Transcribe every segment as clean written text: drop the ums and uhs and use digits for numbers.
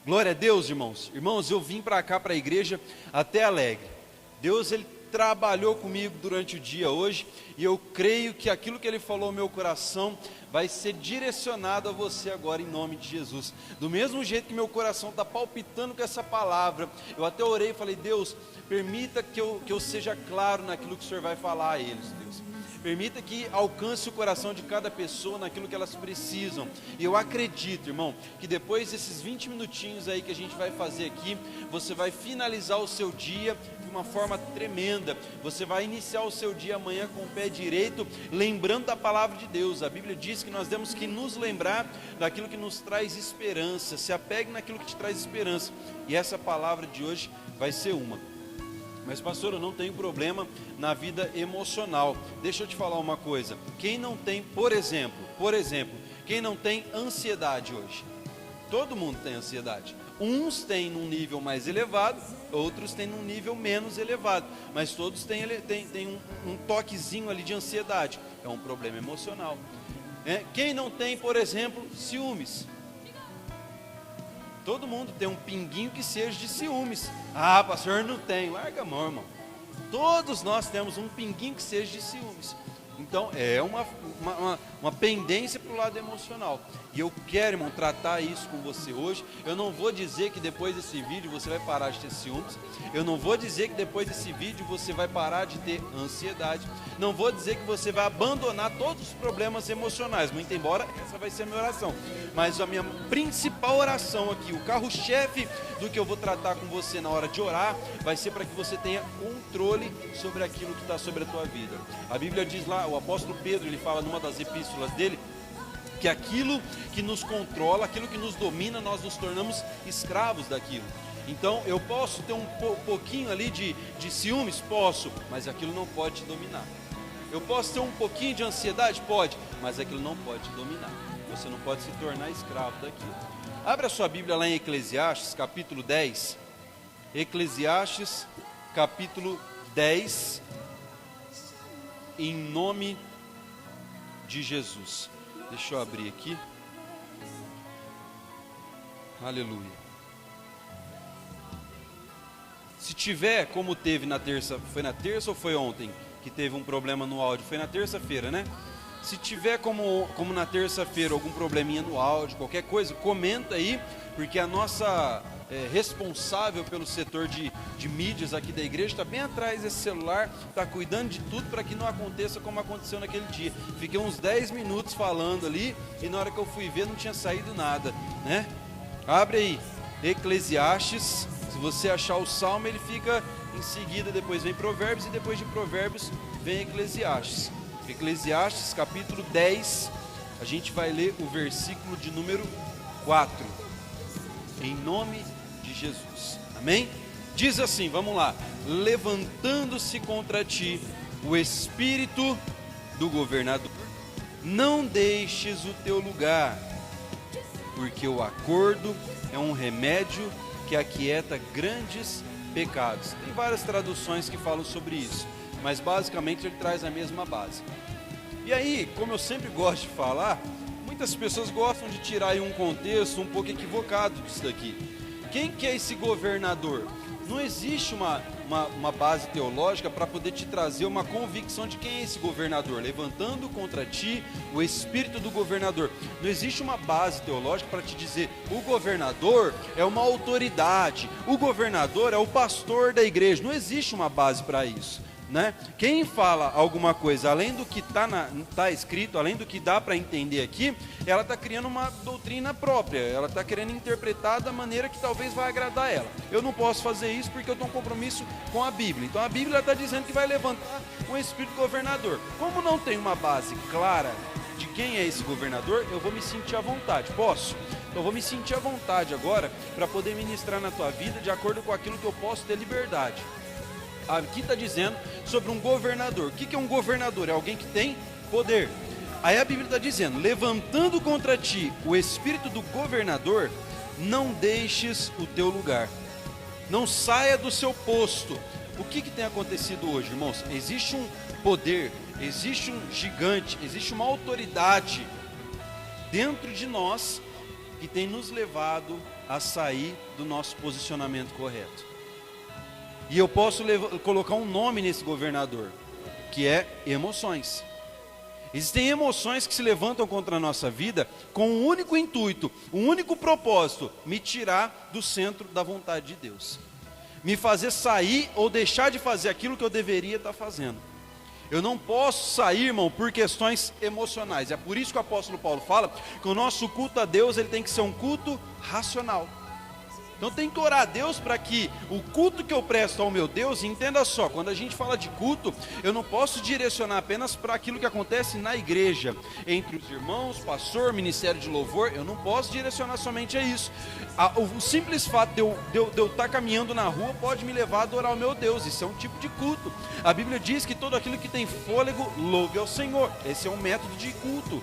Glória a Deus, irmãos. Irmãos, eu vim para cá, para a igreja, até alegre. Deus, Ele trabalhou comigo durante o dia hoje, e eu creio que aquilo que Ele falou no meu coração vai ser direcionado a você agora, em nome de Jesus. Do mesmo jeito que meu coração está palpitando com essa palavra, eu até orei e falei: Deus, permita que eu seja claro naquilo que o Senhor vai falar a eles, Deus. Permita que alcance o coração de cada pessoa naquilo que elas precisam. E eu acredito, irmão, que depois desses 20 minutinhos aí que a gente vai fazer aqui, você vai finalizar o seu dia de uma forma tremenda. Você vai iniciar o seu dia amanhã com o pé direito, lembrando da palavra de Deus. A Bíblia diz que nós temos que nos lembrar daquilo que nos traz esperança. Se apegue naquilo que te traz esperança. E essa palavra de hoje vai ser uma. Mas pastor, eu não tenho problema na vida emocional. Deixa eu te falar uma coisa. Quem não tem, por exemplo, quem não tem ansiedade hoje? Todo mundo tem ansiedade. Uns têm num nível mais elevado, outros têm num nível menos elevado. Mas todos têm um toquezinho ali de ansiedade. É um problema emocional. Quem não tem, por exemplo, ciúmes? Todo mundo tem um pinguinho que seja de ciúmes. Ah, pastor, não tem. Larga a mão, irmão. Todos nós temos um pinguinho que seja de ciúmes. Então, é uma pendência para o lado emocional. E eu quero, irmão, tratar isso com você hoje. Eu não vou dizer que depois desse vídeo você vai parar de ter ciúmes. Eu não vou dizer que depois desse vídeo você vai parar de ter ansiedade. Não vou dizer que você vai abandonar todos os problemas emocionais. Muito embora essa vai ser a minha oração. Mas a minha principal oração aqui, o carro-chefe do que eu vou tratar com você na hora de orar, vai ser para que você tenha controle sobre aquilo que está sobre a tua vida. A Bíblia diz lá, o apóstolo Pedro, ele fala numa das epístolas dele, que aquilo que nos controla, aquilo que nos domina, nós nos tornamos escravos daquilo. Então, eu posso ter um pouquinho ali de ciúmes? Posso, mas aquilo não pode te dominar. Eu posso ter um pouquinho de ansiedade? Pode, mas aquilo não pode te dominar. Você não pode se tornar escravo daquilo. Abra a sua Bíblia lá em Eclesiastes, capítulo 10. Eclesiastes, capítulo 10, em nome de Jesus. Deixa eu abrir aqui. Aleluia. Se tiver, como teve na terça, foi na terça ou foi ontem que teve um problema no áudio? Foi na terça-feira, né? Se tiver como na terça-feira algum probleminha no áudio, qualquer coisa, comenta aí, porque a nossa responsável pelo setor de mídias aqui da igreja está bem atrás desse celular, está cuidando de tudo para que não aconteça como aconteceu naquele dia. Fiquei uns 10 minutos falando ali e na hora que eu fui ver não tinha saído nada, né? Abre aí, Eclesiastes. Se você achar o Salmo, ele fica em seguida, depois vem Provérbios e depois de Provérbios vem Eclesiastes. Eclesiastes capítulo 10, a gente vai ler o versículo de número 4, em nome de Jesus, amém? Diz assim, vamos lá: levantando-se contra ti o espírito do governador, não deixes o teu lugar, porque o acordo é um remédio que aquieta grandes pecados. Tem várias traduções que falam sobre isso, mas basicamente ele traz a mesma base. E aí, como eu sempre gosto de falar, muitas pessoas gostam de tirar aí um contexto um pouco equivocado disso daqui. Quem que é esse governador? Não existe uma base teológica para poder te trazer uma convicção de quem é esse governador. Levantando contra ti o espírito do governador. Não existe uma base teológica para te dizer: o governador é uma autoridade, o governador é o pastor da igreja. Não existe uma base para isso, né? Quem fala alguma coisa além do que está escrito, além do que dá para entender aqui, ela está criando uma doutrina própria, ela está querendo interpretar da maneira que talvez vai agradar ela. Eu não posso fazer isso porque eu tenho um compromisso com a Bíblia. Então a Bíblia está dizendo que vai levantar um espírito governador. Como não tem uma base clara de quem é esse governador, eu vou me sentir à vontade. Posso? Então eu vou me sentir à vontade agora para poder ministrar na tua vida de acordo com aquilo que eu posso ter liberdade. Aqui está dizendo sobre um governador. O que é um governador? É alguém que tem poder. Aí a Bíblia está dizendo: levantando contra ti o espírito do governador, não deixes o teu lugar, não saia do seu posto. O que tem acontecido hoje, irmãos? Existe um poder, existe um gigante, existe uma autoridade dentro de nós que tem nos levado a sair do nosso posicionamento correto. E eu posso colocar um nome nesse governador, que é emoções. Existem emoções que se levantam contra a nossa vida com um único intuito, um único propósito: me tirar do centro da vontade de Deus. Me fazer sair ou deixar de fazer aquilo que eu deveria estar fazendo. Eu não posso sair, irmão, por questões emocionais. É por isso que o apóstolo Paulo fala que o nosso culto a Deus ele tem que ser um culto racional. Então tem que orar a Deus para que o culto que eu presto ao meu Deus, entenda só, quando a gente fala de culto, eu não posso direcionar apenas para aquilo que acontece na igreja, entre os irmãos, pastor, ministério de louvor, eu não posso direcionar somente a isso. O simples fato de eu estar caminhando na rua pode me levar a adorar o meu Deus, isso é um tipo de culto. A Bíblia diz que todo aquilo que tem fôlego, louve ao Senhor, esse é um método de culto.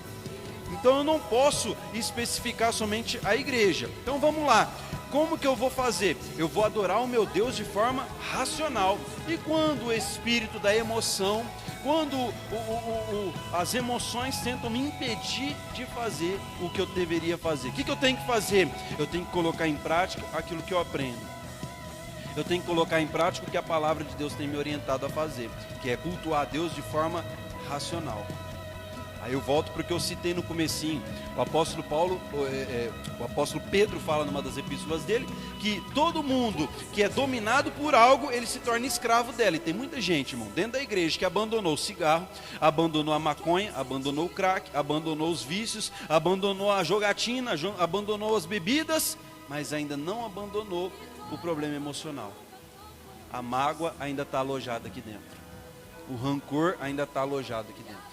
Então eu não posso especificar somente a igreja. Então vamos lá. Como que eu vou fazer? Eu vou adorar o meu Deus de forma racional. E quando o espírito da emoção, quando as emoções tentam me impedir de fazer o que eu deveria fazer, o que eu tenho que fazer? Eu tenho que colocar em prática aquilo que eu aprendo. Eu tenho que colocar em prática o que a palavra de Deus tem me orientado a fazer, que é cultuar a Deus de forma racional. Aí eu volto para o que eu citei no comecinho. O apóstolo Pedro fala numa das epístolas dele que todo mundo que é dominado por algo, ele se torna escravo dela. E tem muita gente, irmão, dentro da igreja que abandonou o cigarro, abandonou a maconha, abandonou o crack, abandonou os vícios, abandonou a jogatina, abandonou as bebidas, mas ainda não abandonou o problema emocional. A mágoa ainda está alojada aqui dentro. O rancor ainda está alojado aqui dentro.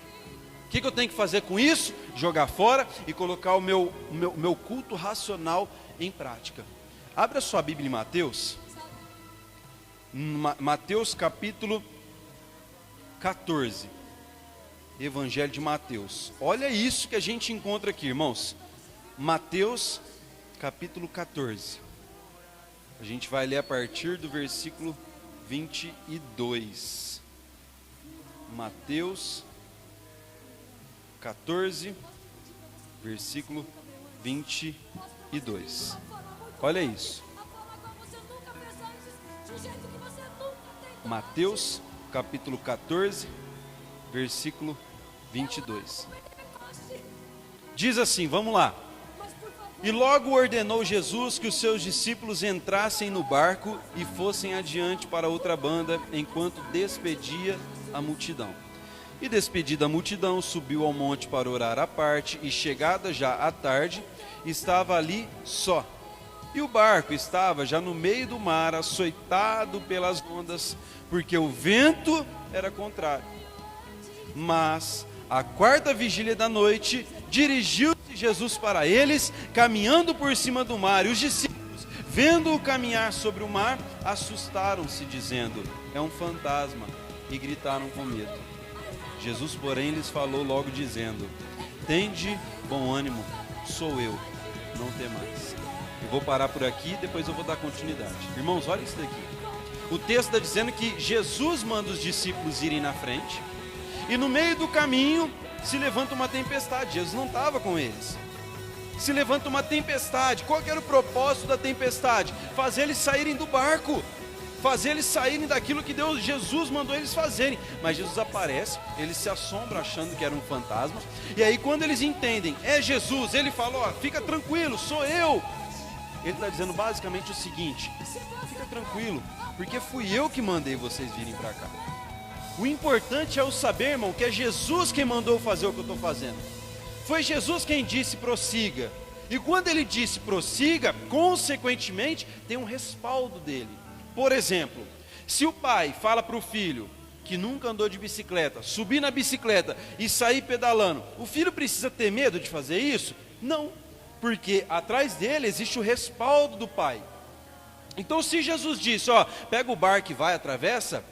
O que eu tenho que fazer com isso? Jogar fora e colocar o meu culto racional em prática. Abra sua Bíblia em Mateus. Mateus capítulo 14. Evangelho de Mateus. Olha isso que a gente encontra aqui, irmãos. Mateus capítulo 14. A gente vai ler a partir do versículo 22. Mateus 14, versículo 22. Olha isso. Mateus, capítulo 14, versículo 22. Diz assim, vamos lá. E logo ordenou Jesus que os seus discípulos entrassem no barco e fossem adiante para outra banda, enquanto despedia a multidão. E despedida a multidão, subiu ao monte para orar à parte, e chegada já à tarde, estava ali só. E o barco estava já no meio do mar, açoitado pelas ondas, porque o vento era contrário. Mas, à quarta vigília da noite, dirigiu-se Jesus para eles, caminhando por cima do mar, e os discípulos, vendo-o caminhar sobre o mar, assustaram-se, dizendo, é um fantasma, e gritaram com medo. Jesus, porém, lhes falou logo dizendo, tende bom ânimo, sou eu, não temais. Eu vou parar por aqui e depois eu vou dar continuidade. Irmãos, olha isso daqui. O texto está dizendo que Jesus manda os discípulos irem na frente e no meio do caminho se levanta uma tempestade. Jesus não estava com eles. Se levanta uma tempestade. Qual que era o propósito da tempestade? Fazer eles saírem do barco. Fazer eles saírem daquilo que Jesus mandou eles fazerem. Mas Jesus aparece, eles se assombram achando que era um fantasma. E aí quando eles entendem, é Jesus, ele falou, ó, fica tranquilo, sou eu. Ele está dizendo basicamente o seguinte, fica tranquilo, porque fui eu que mandei vocês virem para cá. O importante é eu saber, irmão, que é Jesus quem mandou fazer o que eu estou fazendo. Foi Jesus quem disse prossiga. E quando ele disse prossiga, consequentemente tem um respaldo dele. Por exemplo, se o pai fala para o filho que nunca andou de bicicleta, subir na bicicleta e sair pedalando, o filho precisa ter medo de fazer isso? Não, porque atrás dele existe o respaldo do pai. Então se Jesus disse, ó, pega o barco e vai, atravessa,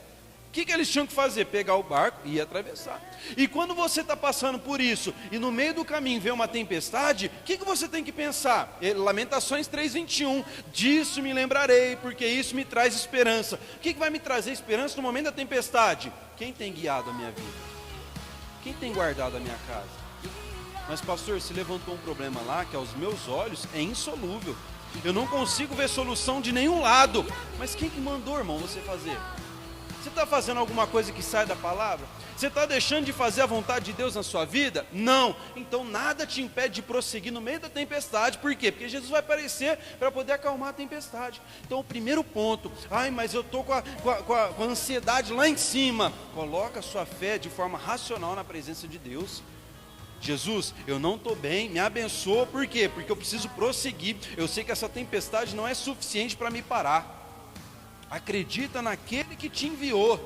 o que eles tinham que fazer? Pegar o barco e ir atravessar. E quando você está passando por isso, e no meio do caminho vê uma tempestade, o que você tem que pensar? Lamentações 3:21, disso me lembrarei, porque isso me traz esperança. O que vai me trazer esperança no momento da tempestade? Quem tem guiado a minha vida? Quem tem guardado a minha casa? Mas pastor, se levantou um problema lá, que aos meus olhos é insolúvel. Eu não consigo ver solução de nenhum lado. Mas quem que mandou, irmão, você fazer? Você está fazendo alguma coisa que sai da palavra? Você está deixando de fazer a vontade de Deus na sua vida? Não. Então nada te impede de prosseguir no meio da tempestade. Por quê? Porque Jesus vai aparecer para poder acalmar a tempestade. Então o primeiro ponto, mas eu estou com a ansiedade lá em cima. Coloca a sua fé de forma racional na presença de Deus. Jesus, eu não estou bem, me abençoa. Por quê? Porque eu preciso prosseguir. Eu sei que essa tempestade não é suficiente para me parar. Acredita naquele que te enviou.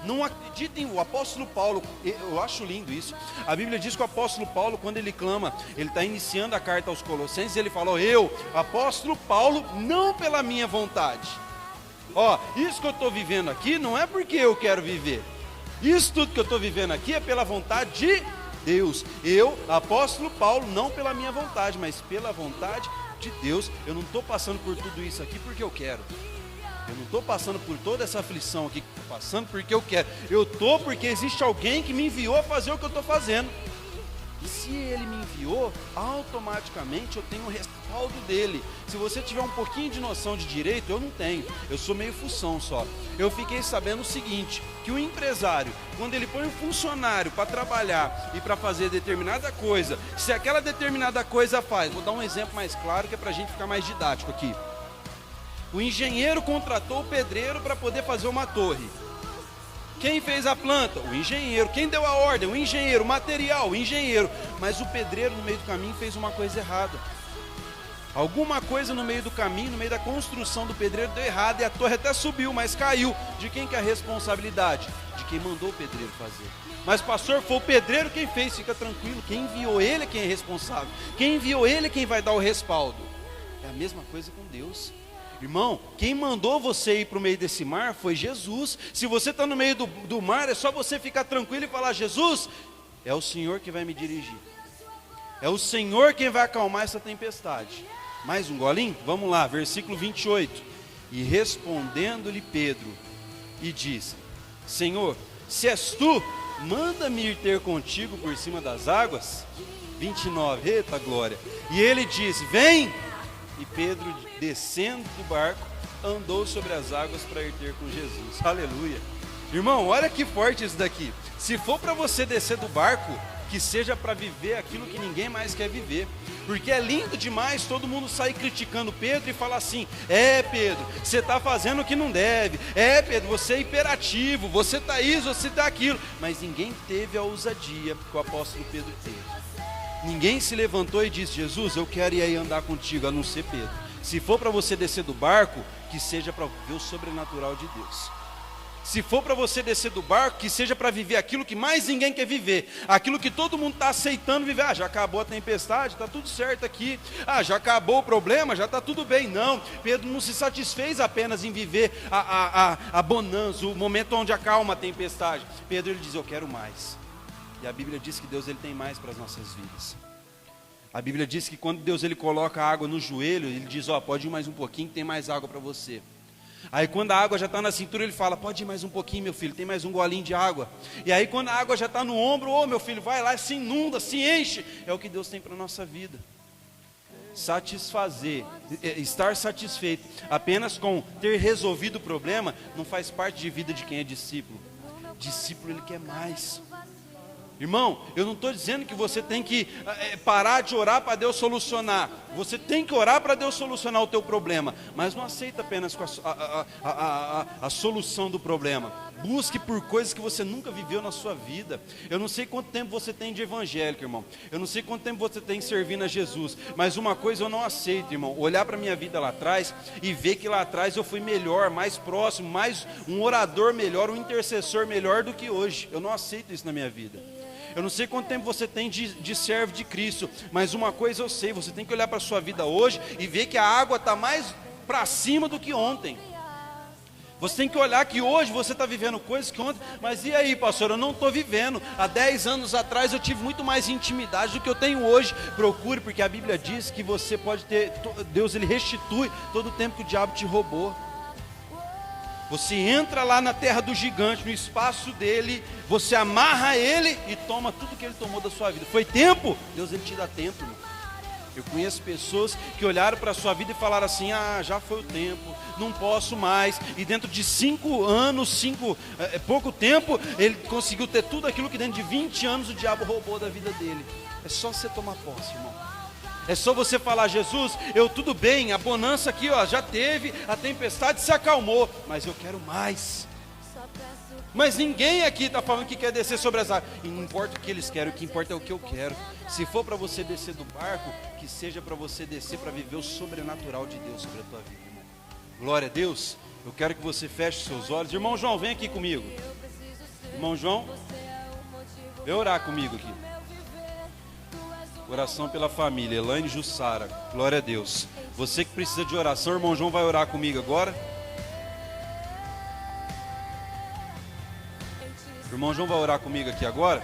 Não acredita em o apóstolo Paulo. Eu acho lindo isso. A Bíblia diz que o apóstolo Paulo, quando ele clama, ele está iniciando a carta aos Colossenses, ele falou: eu, apóstolo Paulo, não pela minha vontade. Isso que eu estou vivendo aqui não é porque eu quero viver. Isso tudo que eu estou vivendo aqui é pela vontade de Deus. Eu, apóstolo Paulo, não pela minha vontade, mas pela vontade de Deus. Eu não estou passando por tudo isso aqui porque eu quero. Eu não estou passando por toda essa aflição aqui que estou passando porque eu quero. Eu estou porque existe alguém que me enviou a fazer o que eu estou fazendo. E se ele me enviou, automaticamente eu tenho o respaldo dele. Se você tiver um pouquinho de noção de direito, eu não tenho. Eu sou meio fução só. Eu fiquei sabendo o seguinte, que o empresário, quando ele põe um funcionário para trabalhar e para fazer determinada coisa, se aquela determinada coisa faz, vou dar um exemplo mais claro que é para a gente ficar mais didático aqui. O engenheiro contratou o pedreiro para poder fazer uma torre. Quem fez a planta? O engenheiro. Quem deu a ordem? O engenheiro. O material? O engenheiro. Mas o pedreiro no meio do caminho fez uma coisa errada. Alguma coisa no meio do caminho, no meio da construção do pedreiro deu errado e a torre até subiu, mas caiu. De quem que é a responsabilidade? De quem mandou o pedreiro fazer. Mas pastor, foi o pedreiro quem fez, fica tranquilo. Quem enviou ele é quem é responsável. Quem enviou ele é quem vai dar o respaldo. É a mesma coisa com Deus. Irmão, quem mandou você ir para o meio desse mar foi Jesus. Se você está no meio do mar, é só você ficar tranquilo e falar: Jesus, é o Senhor que vai me dirigir. É o Senhor quem vai acalmar essa tempestade. Mais um golinho? Vamos lá, versículo 28. E respondendo-lhe Pedro, e disse: Senhor, se és tu, manda-me ir ter contigo por cima das águas. 29, eita glória. E ele disse: vem. E Pedro, descendo do barco, andou sobre as águas para ir ter com Jesus. Aleluia. Irmão, olha que forte isso daqui. Se for para você descer do barco, que seja para viver aquilo que ninguém mais quer viver. Porque é lindo demais todo mundo sair criticando Pedro e falar assim: Pedro, você está fazendo o que não deve. Pedro, você é hiperativo, você está isso, você está aquilo. Mas ninguém teve a ousadia que o apóstolo Pedro teve. Ninguém se levantou e disse: Jesus, eu quero ir aí andar contigo, a não ser Pedro. Se for para você descer do barco, que seja para ver o sobrenatural de Deus. Se for para você descer do barco, que seja para viver aquilo que mais ninguém quer viver. Aquilo que todo mundo está aceitando viver. Já acabou a tempestade, está tudo certo aqui. Já acabou o problema, já está tudo bem. Não, Pedro não se satisfez apenas em viver a bonança, o momento onde acalma a tempestade. Pedro, ele diz: eu quero mais. E a Bíblia diz que Deus, ele tem mais para as nossas vidas. A Bíblia diz que quando Deus, ele coloca a água no joelho, ele diz: pode ir mais um pouquinho, tem mais água para você. Aí quando a água já está na cintura, ele fala: pode ir mais um pouquinho, meu filho, tem mais um golinho de água. E aí quando a água já está no ombro: meu filho, vai lá, se inunda, se enche. É o que Deus tem para a nossa vida. Satisfazer, estar satisfeito apenas com ter resolvido o problema, não faz parte de vida de quem é discípulo. Discípulo, ele quer mais. Irmão, eu não estou dizendo que você tem que parar de orar para Deus solucionar. Você tem que orar para Deus solucionar o teu problema. Mas não aceita apenas com a solução do problema. Busque por coisas que você nunca viveu na sua vida. Eu não sei quanto tempo você tem de evangélico, irmão. Eu não sei quanto tempo você tem servindo a Jesus. Mas uma coisa eu não aceito, irmão: olhar para a minha vida lá atrás e ver que lá atrás eu fui melhor, mais próximo, mais um orador melhor, um intercessor melhor do que hoje. Eu não aceito isso na minha vida. Eu não sei quanto tempo você tem de servo de Cristo, mas uma coisa eu sei: você tem que olhar para a sua vida hoje e ver que a água está mais para cima do que ontem. Você tem que olhar que hoje você está vivendo coisas que ontem, mas e aí, pastor, eu não estou vivendo. Há 10 anos atrás eu tive muito mais intimidade do que eu tenho hoje. Procure, porque a Bíblia diz que você pode ter, Deus, ele restitui todo o tempo que o diabo te roubou. Você entra lá na terra do gigante, no espaço dele, você amarra ele e toma tudo que ele tomou da sua vida. Foi tempo? Deus, ele te dá tempo, irmão. Eu conheço pessoas que olharam para a sua vida e falaram assim: ah, já foi o tempo, não posso mais. E dentro de 5 anos, pouco tempo, ele conseguiu ter tudo aquilo que dentro de 20 anos o diabo roubou da vida dele. É só você tomar posse, irmão. É só você falar: Jesus, eu tudo bem, a bonança aqui, ó, já teve, a tempestade se acalmou, mas eu quero mais. Mas ninguém aqui está falando que quer descer sobre as águas. E não importa o que eles querem, o que importa é o que eu quero. Se for para você descer do barco, que seja para você descer para viver o sobrenatural de Deus sobre a tua vida, irmão. Glória a Deus. Eu quero que você feche seus olhos. Irmão João, vem aqui comigo. Irmão João, vem orar comigo aqui. Oração pela família, Elaine Jussara. Glória a Deus. Você que precisa de oração, irmão João vai orar comigo agora. O irmão João vai orar comigo aqui agora.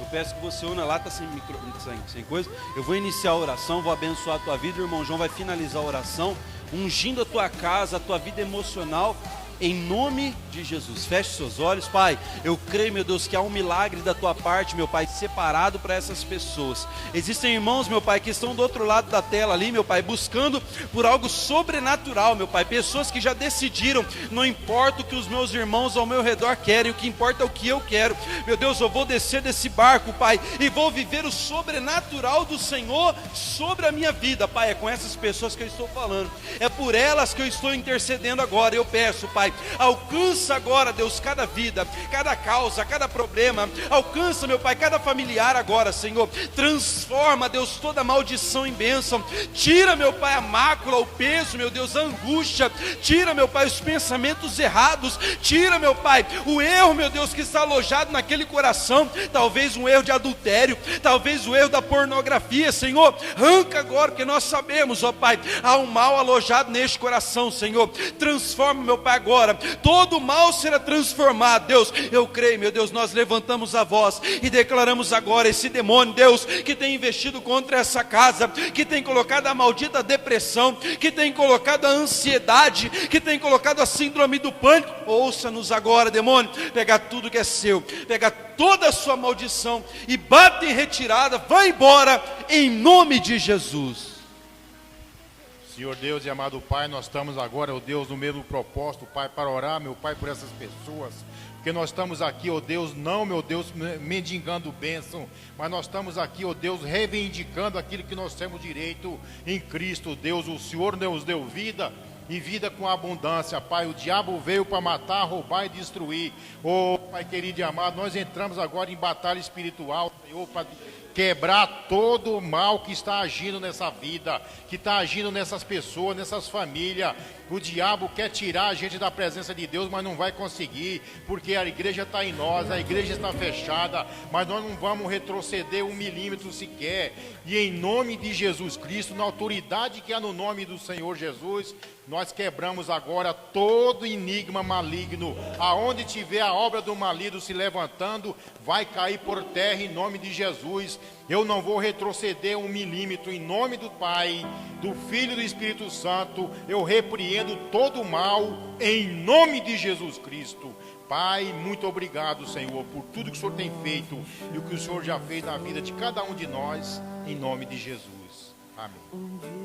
Eu peço que você una lá, está sem coisa. Eu vou iniciar a oração, vou abençoar a tua vida. O irmão João vai finalizar a oração, ungindo a tua casa, a tua vida emocional, em nome de Jesus. Feche seus olhos. Pai, eu creio, meu Deus, que há um milagre da tua parte, meu Pai, separado para essas pessoas. Existem irmãos, meu Pai, que estão do outro lado da tela ali, meu Pai, buscando por algo sobrenatural, meu Pai. Pessoas que já decidiram: não importa o que os meus irmãos ao meu redor querem, o que importa é o que eu quero. Meu Deus, eu vou descer desse barco, Pai, e vou viver o sobrenatural do Senhor sobre a minha vida, Pai. É com essas pessoas que eu estou falando, é por elas que eu estou intercedendo agora. Eu peço, Pai, alcança agora, Deus, cada vida, cada causa, cada problema. Alcança, meu Pai, cada familiar agora, Senhor. Transforma, Deus, toda maldição em bênção. Tira, meu Pai, a mácula, o peso, meu Deus, a angústia. Tira, meu Pai, os pensamentos errados. Tira, meu Pai, o erro, meu Deus, que está alojado naquele coração. Talvez um erro de adultério, talvez o erro da pornografia, Senhor. Arranca agora, porque nós sabemos, ó Pai, há um mal alojado neste coração, Senhor. Transforma, meu Pai, agora. Todo mal será transformado, Deus. Eu creio, meu Deus, nós levantamos a voz e declaramos agora: esse demônio, Deus, que tem investido contra essa casa, que tem colocado a maldita depressão, que tem colocado a ansiedade, que tem colocado a síndrome do pânico, ouça-nos agora, demônio. Pega tudo que é seu, pega toda a sua maldição e bate em retirada, vai embora, em nome de Jesus. Senhor Deus e amado Pai, nós estamos agora, ó Deus, no mesmo propósito, Pai, para orar, meu Pai, por essas pessoas, porque nós estamos aqui, ó Deus, não, meu Deus, mendigando bênção, mas nós estamos aqui, ó Deus, reivindicando aquilo que nós temos direito em Cristo, Deus. O Senhor nos deu vida e vida com abundância, Pai. O diabo veio para matar, roubar e destruir. Oh, Pai querido e amado, nós entramos agora em batalha espiritual, Senhor, para quebrar todo o mal que está agindo nessa vida, que está agindo nessas pessoas, nessas famílias. O diabo quer tirar a gente da presença de Deus, mas não vai conseguir, porque a igreja está em nós, a igreja está fechada, mas nós não vamos retroceder 1 milímetro sequer. E em nome de Jesus Cristo, na autoridade que há no nome do Senhor Jesus, nós quebramos agora todo enigma maligno. Aonde tiver a obra do maligno se levantando, vai cair por terra em nome de Jesus. Eu não vou retroceder 1 milímetro, em nome do Pai, do Filho e do Espírito Santo. Eu repreendo todo o mal em nome de Jesus Cristo. Pai, muito obrigado, Senhor, por tudo que o Senhor tem feito e o que o Senhor já fez na vida de cada um de nós, em nome de Jesus. Amém.